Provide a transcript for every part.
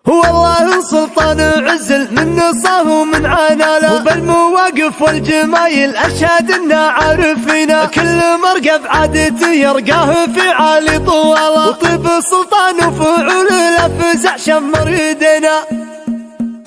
والله سلطان عزل من نصاه ومن عناله، وبالمواقف والجمايل أشهد إنا عارفينه. كل مرقب عادته يرقاه في عالي طواله، وطيب سلطان وفعول الأفزع شمر يدينا.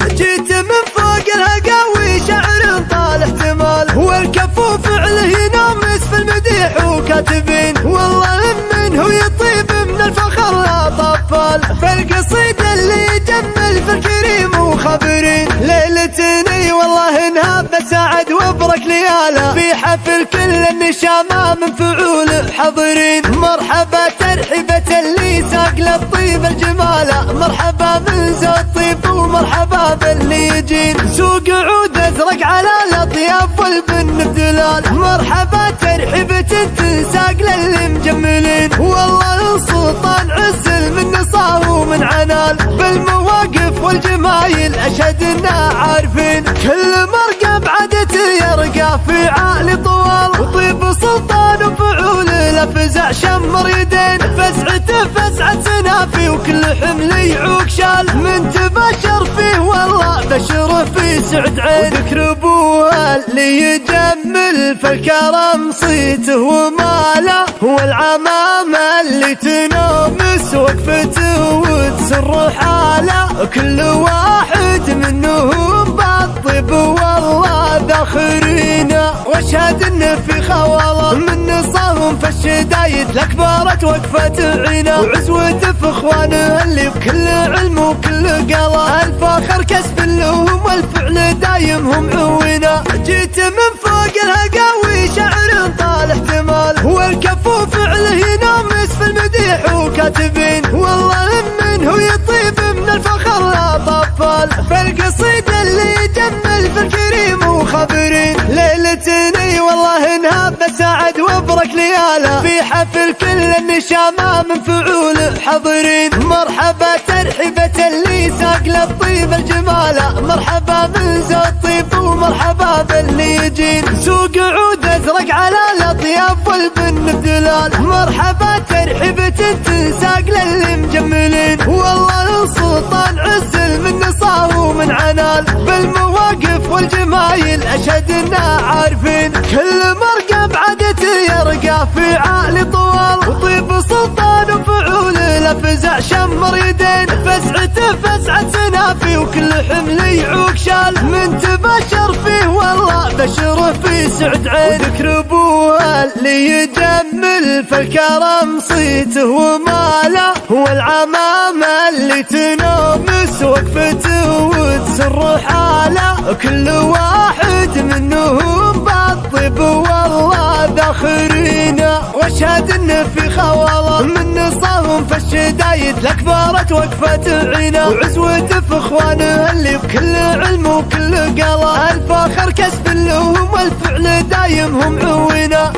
جيت من فوق الهقاوي شعر طال احتمال، والكفو فعله ينامس في المديح وكاتبين. والله منه يطيب من الفخر لا طفال، فالقصيد اللي يجمل في الكريم وخبرين. ليلتني والله انها بسعد وابرك لياله، في حفل كل النشامة من فعول حاضرين. مرحبا ترحيبة اللي ساق للطيب الجماله، مرحبا من ذو الطيب ومرحبا باللي يجين. سوق عود ازرق على الاطياف والبن بدلال، مرحبا ترحيبة تنساق للي مجملين. والله سلطان عزل من نصاه ومن عنال، بالمواقف والجمايل اشهد إنا عارفين. كل مرقب عادته يرقى في عالي طوال، وطيب سلطان وفعول الافزع شمر يدين. فزعته فزعة سنافي وكل حمل يعوق شال، من تبشر فيه والله بشره في سعد عين. وذكر ابوها اللي يجمل فالكرم صيته وماله، والعمامة اللي تنامس وقفته وتسر حاله. كل واحد منهم بالطيب والله ذاخرينا، واشهد انه في خواله من نصاهم في الشدايد لكبرت وقفة عينا. وعزوته في اخوانه اللي بكل علم وكل قلا، الفخر كسب لهم والفعل دايم هم عوينا. جيت من فوق الهقاوي شعر طال احتمال، والكفو فعله ينامس في المديح وكاتبين. والله منه يطيب من الفخر لا طفال، فالقصيد اللي يجمل في الكريم وخبرين. ليلتني والله انها بسعد وابرك لياله، في حفل كل النشامة من فعول حاضرين. مرحبا ترحيبة اللي ساق للطيب الجماله، مرحبا من ذو الطيب ومرحبا باللي يجين. سوق عود ازرق على الاطياف والبن بدلال، مرحبا ترحيبة تنساق للي مجملين. والله سلطان عزل من نصاه ومن عنال، بالمواقف والجمايل اشهد إنا عارفين. كل مرقب عادته يرقى في عالي طوال، وطيب سلطان وفعول الافزع شمر يدين. فزعته فزعة سنافي وكل حمل يعوق شال، من تبشر فيه والله بشره في سعد عين. وذكر ابوها اللي يجمل فالكرم صيته وماله، والعمامة اللي تنامس وقفته وتسر حاله. كل واحد منهم بالطيب والله ذاخرينا، واشهد انه في خواله من نصاهم في الشدايد لكبرت وقفة عينا. وعزوته في اخوانه اللي بكل علم وكل قلا، الفخر كسب لهم والفعل دايم هم عوينا.